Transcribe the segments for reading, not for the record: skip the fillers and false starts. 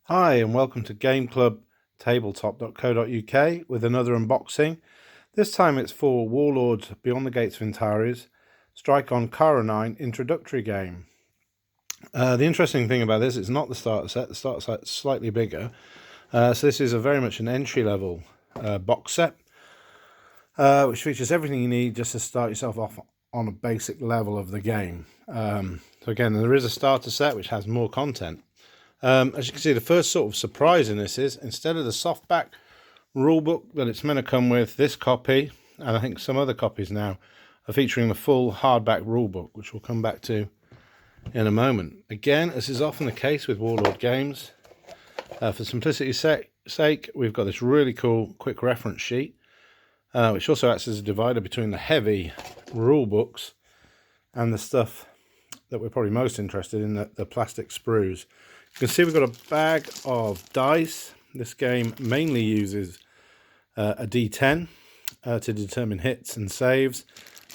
Hi and welcome to gameclubtabletop.co.uk with another unboxing. This time it's for Warlords Beyond the Gates of Antares, Strike on Kara 9 introductory game. The interesting thing about this is not the starter set. The starter set's slightly bigger. So this is very much an entry level box set, which features everything you need just to start yourself off on a basic level of the game. So again, there is a starter set which has more content. As you can see, the first sort of surprise in this is, instead of the softback rulebook that it's meant to come with, this copy, and I think some other copies now, are featuring the full hardback rulebook, which we'll come back to in a moment. Again, as is often the case with Warlord games, for simplicity's sake, we've got this really cool quick reference sheet, which also acts as a divider between the heavy rulebooks and the stuff that we're probably most interested in, the plastic sprues. You can see we've got a bag of dice. This game mainly uses a D10 to determine hits and saves,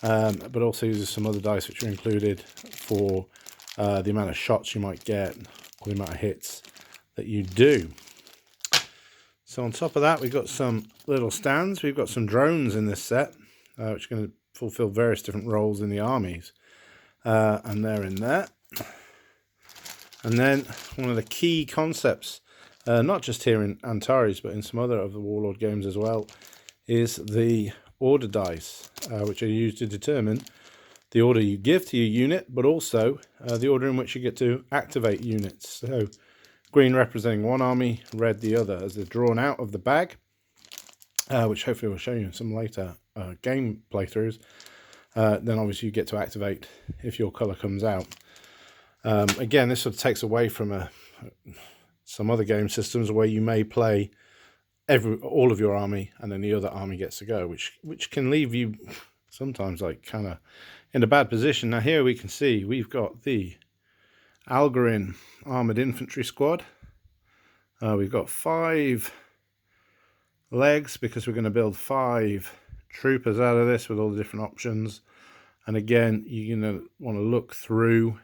but also uses some other dice which are included for the amount of shots you might get or the amount of hits that you do. So on top of that, we've got some little stands. We've got some drones in this set, which are going to fulfill various different roles in the armies, and they're in there. And then one of the key concepts, not just here in Antares, but in some other of the Warlord games as well, is the order dice, which are used to determine the order you give to your unit, but also the order in which you get to activate units. So green representing one army, red the other, as they're drawn out of the bag, which hopefully we'll show you in some later game playthroughs. Then obviously you get to activate if your colour comes out. Again, this sort of takes away from some other game systems where you may play all of your army and then the other army gets to go, which can leave you sometimes like kind of in a bad position. Now here we can see we've got the Algarin armored infantry squad. We've got 5 legs because we're going to build 5 troopers out of this with all the different options. And again, you're going to want to look through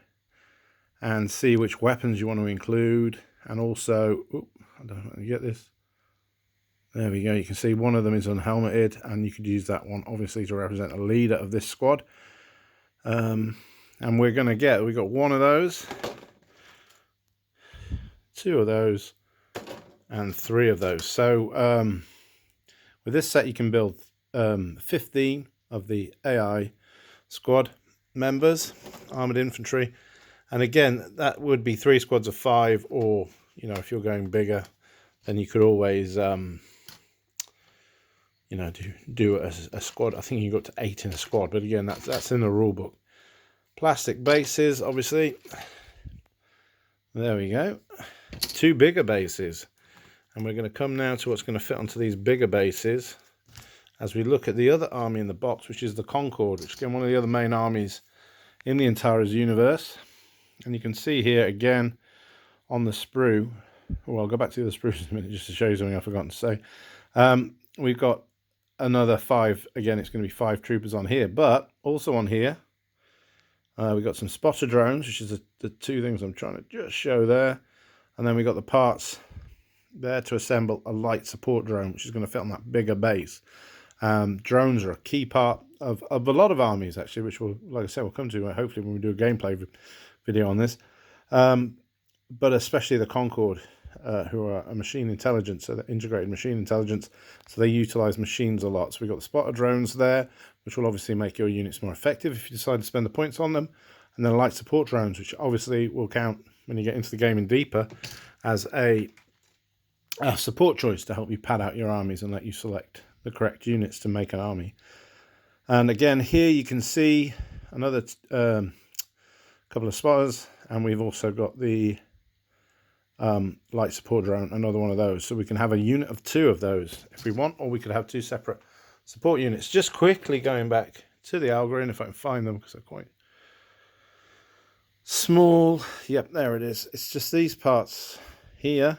and see which weapons you want to include, and also, I don't know if I get this. There we go. You can see one of them is unhelmeted, and you could use that one obviously to represent a leader of this squad. And we've got one of those, 2 of those, and 3 of those. So with this set, you can build 15 of the AI squad members, armored infantry. And again, that would be 3 squads of 5, or, you know, if you're going bigger, then you could always, do a squad. I think you got to 8 in a squad, but again, that's in the rule book. Plastic bases, obviously. There we go. 2 bigger bases. And we're going to come now to what's going to fit onto these bigger bases as we look at the other army in the box, which is the Concord, which is again one of the other main armies in the Antares universe. And you can see here again on the sprue, well, I'll go back to the other sprues in a minute just to show you something I've forgotten to say. We've got another 5, again, it's going to be 5 troopers on here, but also on here, we've got some spotter drones, which is the 2 things I'm trying to just show there. And then we've got the parts there to assemble a light support drone, which is going to fit on that bigger base. Drones are a key part of a lot of armies, actually, which we'll, like I said, we'll come to hopefully when we do a gameplay video on this, but especially the Concord, who are a machine intelligence, so they're integrated machine intelligence, so they utilize machines a lot. So we've got the spotter drones there, which will obviously make your units more effective if you decide to spend the points on them, and then light support drones, which obviously will count when you get into the game and deeper as a support choice to help you pad out your armies and let you select the correct units to make an army. And again, here you can see another couple of spotters, and we've also got the light support drone, another one of those. So we can have a unit of 2 of those if we want, or we could have 2 separate support units. Just quickly going back to the Algarin, if I can find them because they're quite small. Yep, there it is. It's just these parts here,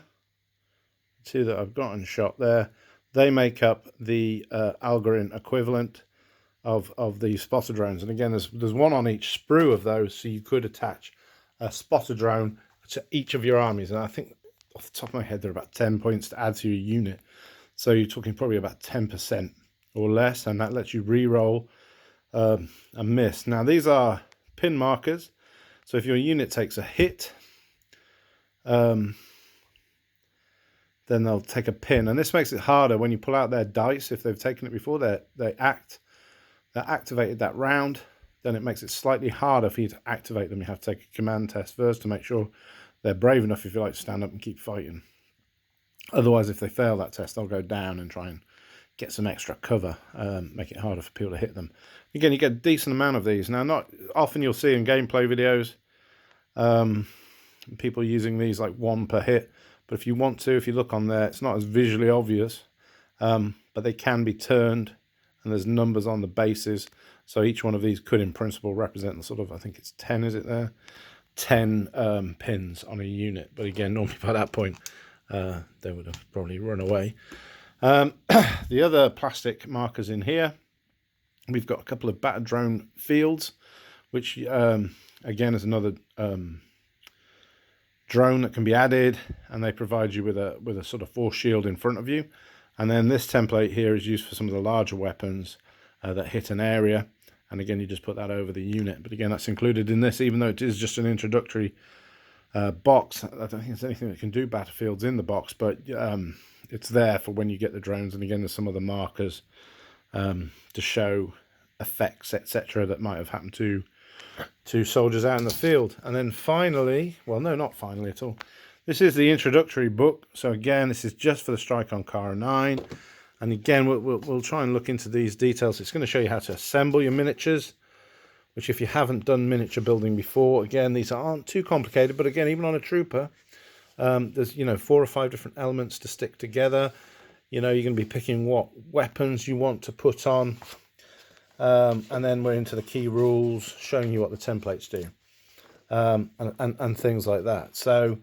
2 that I've got in shot there. They make up the Algarin equivalent of the spotter drones. And again, there's one on each sprue of those, so you could attach a spotter drone to each of your armies. And I think off the top of my head, they're about 10 points to add to your unit. So you're talking probably about 10% or less, and that lets you re-roll a miss. Now these are pin markers, so if your unit takes a hit, then they'll take a pin, and this makes it harder when you pull out their dice. If they've taken it before, they're activated that round, then it makes it slightly harder for you to activate them. You have to take a command test first to make sure they're brave enough, if you like, to stand up and keep fighting. Otherwise, if they fail that test, they'll go down and try and get some extra cover, make it harder for people to hit them. Again, you get a decent amount of these. Now, not often you'll see in gameplay videos people using these like one per hit, but if you want to, if you look on there, it's not as visually obvious, but they can be turned, and there's numbers on the bases, so each one of these could in principle represent the sort of, I think it's 10, is it there? 10 pins on a unit, but again, normally by that point they would have probably run away. The other plastic markers in here, we've got a couple of battle drone fields, which again is another drone that can be added, and they provide you with a sort of force shield in front of you. And then this template here is used for some of the larger weapons that hit an area, and again you just put that over the unit. But again, that's included in this, even though it is just an introductory box. I don't think there's anything that can do battlefields in the box, but it's there for when you get the drones. And again, there's some other markers to show effects, etc., that might have happened to soldiers out in the field. And then finally, well, no, not finally at all, this is the introductory book. So again, this is just for the Strike on Cara 9. And again, we'll try and look into these details. It's going to show you how to assemble your miniatures, which if you haven't done miniature building before, again, these aren't too complicated. But again, even on a trooper, there's 4 or 5 different elements to stick together. You're going to be picking what weapons you want to put on. And then we're into the key rules, showing you what the templates do, and things like that. So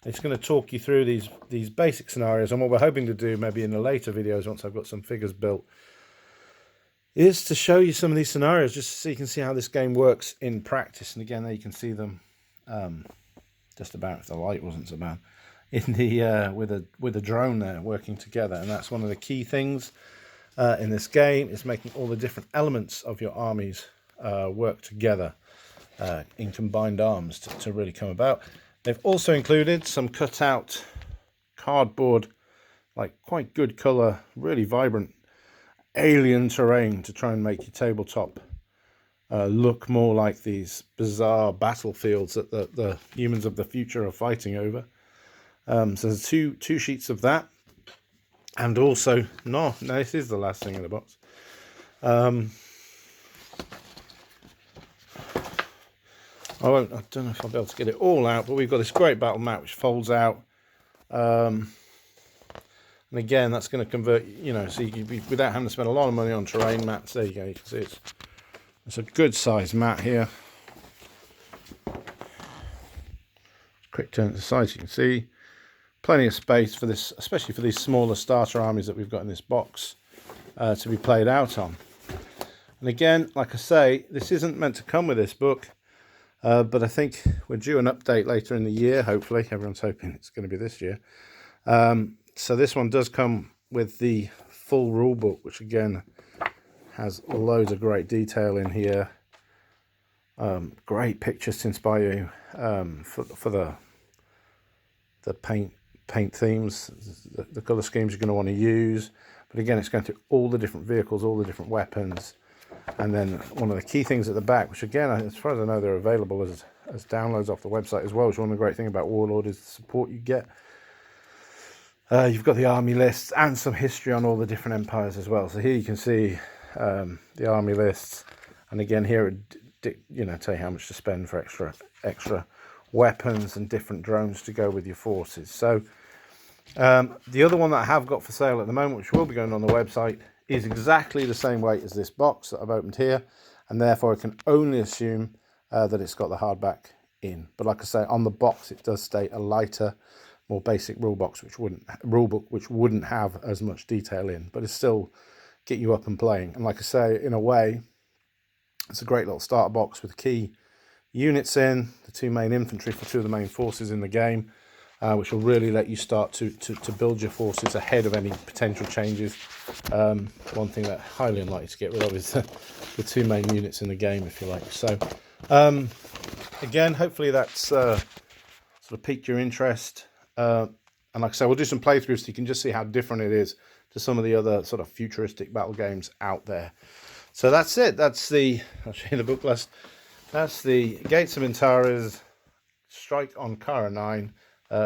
it's going to talk you through these basic scenarios, and what we're hoping to do maybe in the later videos, once I've got some figures built, is to show you some of these scenarios, just so you can see how this game works in practice. And again, there you can see them just about, if the light wasn't so bad, in the with a drone there working together. And that's one of the key things in this game, is making all the different elements of your armies work together in combined arms to really come about. They've also included some cut-out cardboard, like quite good colour, really vibrant alien terrain to try and make your tabletop look more like these bizarre battlefields that the humans of the future are fighting over. So there's two sheets of that. And also, no, this is the last thing in the box. I don't know if I'll be able to get it all out, but we've got this great battle mat which folds out. And again, that's going to convert, so you can, without having to spend a lot of money on terrain mats. There you go, you can see it's a good sized mat here. Quick turn to the side so you can see. Plenty of space for this, especially for these smaller starter armies that we've got in this box to be played out on. And again, like I say, this isn't meant to come with this book, but I think we're due an update later in the year, hopefully. Everyone's hoping it's going to be this year. So this one does come with the full rule book, which again has loads of great detail in here. Great pictures to inspire you for the paint themes, the colour schemes you're going to want to use. But again, it's going through all the different vehicles, all the different weapons. And then one of the key things at the back, which again, as far as I know, they're available as downloads off the website as well, which one of the great things about Warlord is the support you get. You've got the army lists and some history on all the different empires as well. So here you can see the army lists, and again here it tell you how much to spend for extra weapons and different drones to go with your forces. So the other one that I have got for sale at the moment, which will be going on the website, is exactly the same weight as this box that I've opened here, and therefore I can only assume that it's got the hardback in. But like I say, on the box it does state a lighter, more basic rule book, which wouldn't have as much detail in, but it's still get you up and playing. And like I say, in a way, it's a great little starter box with key units in, the 2 main infantry for 2 of the main forces in the game, which will really let you start to build your forces ahead of any potential changes. One thing that highly unlikely to get rid of is the two main units in the game, if you like. So again, hopefully that's sort of piqued your interest. And like I say, we'll do some playthroughs so you can just see how different it is to some of the other sort of futuristic battle games out there. So that's it. That's I'll show you the book list. That's the Gates of Antares Strike on Kara 9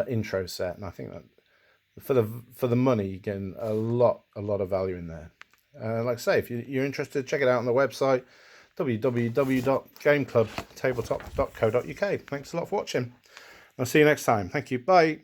intro set, and I think that for the money you're getting a lot of value in there. Like I say, if you're interested, check it out on the website www.gameclubtabletop.co.uk. Thanks a lot for watching. I'll see you next time. Thank you. Bye.